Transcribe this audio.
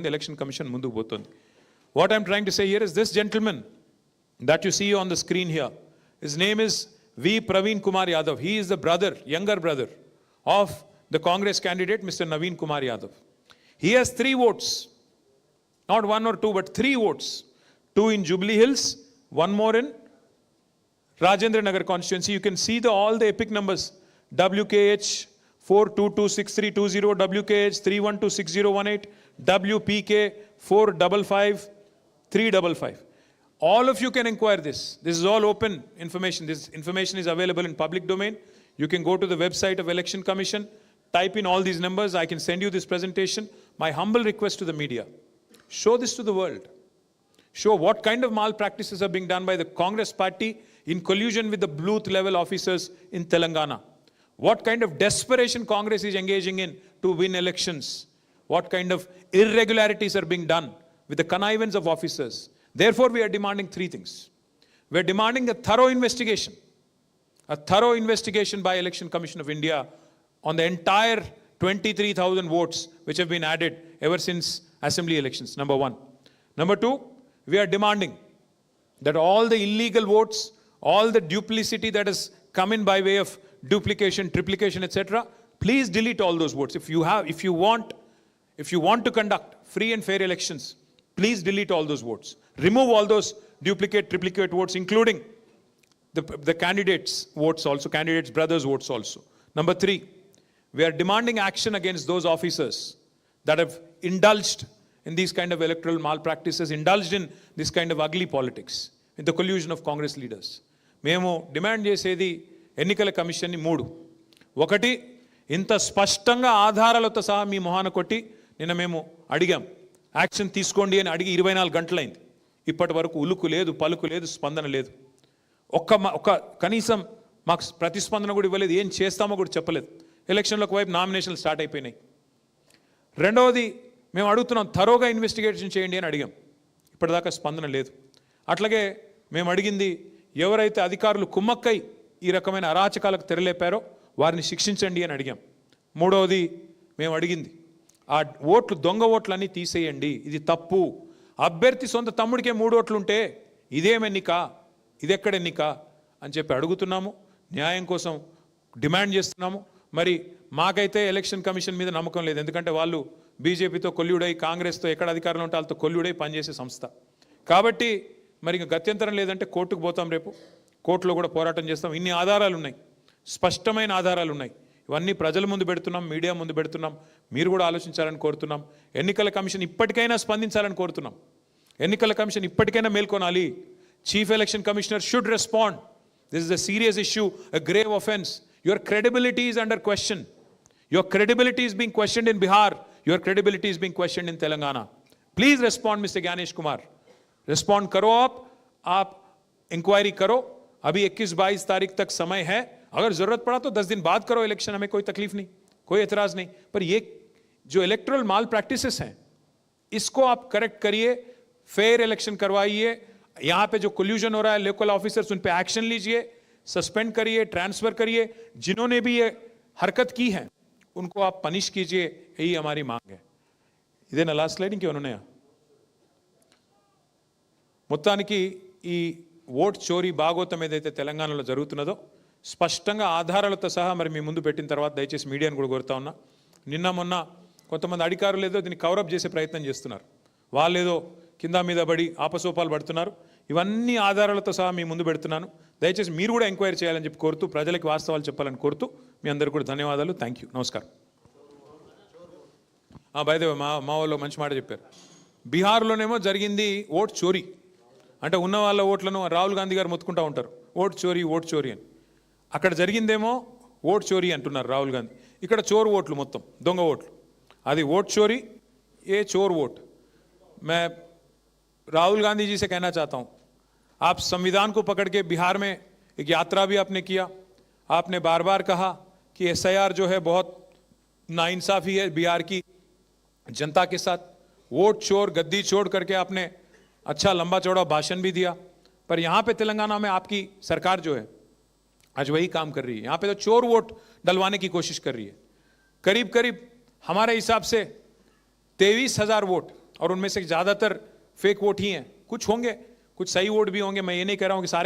the election commission munduku potundi. What I'm trying to say here is this gentleman that you see on the screen here, his name is V. Praveen Kumar Yadav. He is the brother, younger brother of the Congress candidate, Mr. Naveen Kumar Yadav. He has 3 votes, not 1 or 2, but 3 votes. 2 in Jubilee Hills, 1 more in Rajendra Nagar constituency. You can see all the epic numbers. WKH 4226320, WKH 3126018, WPK 455355. All of you can inquire this. This is all open information. This information is available in public domain. You can go to the website of Election Commission, type in all these numbers. I can send you this presentation. My humble request to the media, show this to the world. Show what kind of malpractices are being done by the Congress party in collusion with the booth level officers in Telangana. What kind of desperation Congress is engaging in to win elections. What kind of irregularities are being done with the connivance of officers. Therefore, we are demanding 3 things. We are demanding a thorough investigation by Election Commission of India on the entire 23,000 votes which have been added ever since assembly elections, number 1. Number 2, we are demanding that all the illegal votes, all the duplicity that has come in by way of duplication, triplication, etc., please delete all those votes. If you want to conduct free and fair elections, please delete all those votes. Remove all those duplicate, triplicate votes, including the candidates' votes also, candidates' brothers' votes also. Number 3, we are demanding action against those officers that have indulged in these kind of electoral malpractices, indulged in this kind of ugly politics, in the collusion of Congress leaders. మేము demand చేసేది ఎన్నికల కమిషన్ని 3. 1, ఇంత స్పష్టంగా ఆధారాలతో సహా మీ మొహాన కొట్టి నిన్న మేము అడిగాం, యాక్షన్ తీసుకోండి అని అడిగి 24 గంటలైంది. ఇప్పటి వరకు ఉలుకు లేదు, పలుకు లేదు, స్పందన లేదు. ఒక్క కనీసం మాకు ప్రతిస్పందన కూడా ఇవ్వలేదు, ఏం చేస్తామో కూడా చెప్పలేదు. ఎలక్షన్లకు వైపు నామినేషన్లు స్టార్ట్ అయిపోయినాయి. రెండవది, మేము అడుగుతున్నాం థరోగా ఇన్వెస్టిగేషన్ చేయండి అని అడిగాం, ఇప్పటిదాకా స్పందన లేదు. అట్లాగే మేము అడిగింది, ఎవరైతే అధికారులు కుమ్మక్కై ఈ రకమైన అరాచకాలకు తెరలేపారో వారిని శిక్షించండి అని అడిగాం. మూడవది మేము అడిగింది, ఆ ఓట్లు దొంగ ఓట్లన్నీ తీసేయండి, ఇది తప్పు. అభ్యర్థి సొంత తమ్ముడికే 3 ఓట్లు ఉంటే ఇదేమెన్నిక, ఇదెక్కడ ఎన్నిక అని చెప్పి అడుగుతున్నాము. న్యాయం కోసం డిమాండ్ చేస్తున్నాము. మరి మాకైతే ఎలక్షన్ కమిషన్ మీద నమ్మకం లేదు, ఎందుకంటే వాళ్ళు బీజేపీతో కొల్లుడై, కాంగ్రెస్తో ఎక్కడ అధికారంలో ఉంటే వాళ్ళతో కొల్లుడై పనిచేసే సంస్థ. కాబట్టి మరి ఇంకా గత్యంతరం లేదంటే కోర్టుకు పోతాం, రేపు కోర్టులో కూడా పోరాటం చేస్తాం. ఇన్ని ఆధారాలు ఉన్నాయి, స్పష్టమైన ఆధారాలు ఉన్నాయి. ఇవన్నీ ప్రజల ముందు పెడుతున్నాం, మీడియా ముందు పెడుతున్నాం. మీరు కూడా ఆలోచించాలని కోరుతున్నాం. ఎన్నికల కమిషన్ ఇప్పటికైనా స్పందించాలని కోరుతున్నాం. ఎన్నికల కమిషన్ ఇప్పటికైనా మేల్కొనాలి. Chief election commissioner should respond. This is a serious issue, a grave offense. Your credibility is under question. Your credibility is being questioned in Bihar. Your credibility is being questioned in Telangana. Please respond, Mr. Gyanesh Kumar. Respond करो आप inquiry करो. अभी 21-22 तारीख तक समय है. अगर जरूरत पड़ा तो 10 दिन बाद करो इलेक्शन, हमें कोई तकलीफ नहीं, कोई एतराज नहीं. पर ये जो इलेक्टोरल माल प्रैक्टिसेस हैं, इसको आप करेक्ट करिए, फेयर इलेक्शन करवाइए. यहाँ पे जो कोल्यूजन हो रहा है, लोकल ऑफिसर्स, उन पे एक्शन लीजिए, सस्पेंड करिए, ट्रांसफर करिए. जिन्होंने भी ये हरकत की है उनको आप पनिश कीजिए, यही हमारी मांग है. इधर ना लास्ट स्लाइड ఇంకేమైనా ఉన్నాయా? మొత్తానికి ఈ ఓట్ చోరీ భాగోతం ఏదైతే తెలంగాణలో జరుగుతున్నదో స్పష్టంగా ఆధారాలతో సహా మరి మీ ముందు పెట్టిన తర్వాత దయచేసి మీడియాను కూడా కోరుతా ఉన్నా. నిన్న మొన్న కొంతమంది అధికారులు ఏదో దీన్ని కవరప్ చేసే ప్రయత్నం చేస్తున్నారు. వాళ్ళు ఏదో కింద మీద పడి ఆపసోపాలు పడుతున్నారు. ఇవన్నీ ఆధారాలతో సహా మీ ముందు పెడుతున్నాను. దయచేసి మీరు కూడా ఎంక్వైరీ చేయాలని చెప్పి కోరుతూ, ప్రజలకు వాస్తవాలు చెప్పాలని కోరుతూ మీ అందరికీ కూడా ధన్యవాదాలు. థ్యాంక్ యూ, నమస్కారం. బై ద వే, మా వాళ్ళు మంచి మాట చెప్పారు. బీహార్లోనేమో జరిగింది ఓట్ చోరీ. అంటే ఉన్న వాళ్ళ ఓట్లను రాహుల్ గాంధీ గారు మొత్తుకుంటూ ఉంటారు, ఓట్ చోరీ అని. అక్కడ జరిగిందేమో ఓట్ చోరీ అంటున్నారు రాహుల్ గాంధీ, ఇక్కడ చోరు ఓట్లు, మొత్తం దొంగ ఓట్లు. అది ఓట్ చోరీ, ఏ చోर वोट. मैं राहुल गांधी जी से कहना चाहता हूं, आप संविधान को पकड़ के बिहार में एक यात्रा भी आपने किया. आपने बार बार कहा कि SIR जो है बहुत नाइंसाफी है बिहार की जनता के साथ. वोट चोर, गद्दी चोर करके आपने अच्छा लंबा चौड़ा भाषण भी दिया. पर यहाँ पे तेलंगाना में आपकी सरकार जो है आज वही काम कर रही है. यहाँ पे तो चोर वोट डलवाने की कोशिश कर रही है. करीब करीब हमारे हिसाब से 23,000 वोट और उनमें से ज़्यादातर फेक वोट ही हैं। कुछ होंगे, कुछ सही वोट भी होंगे, मैं ये नहीं कह रहा हूँ कि सारे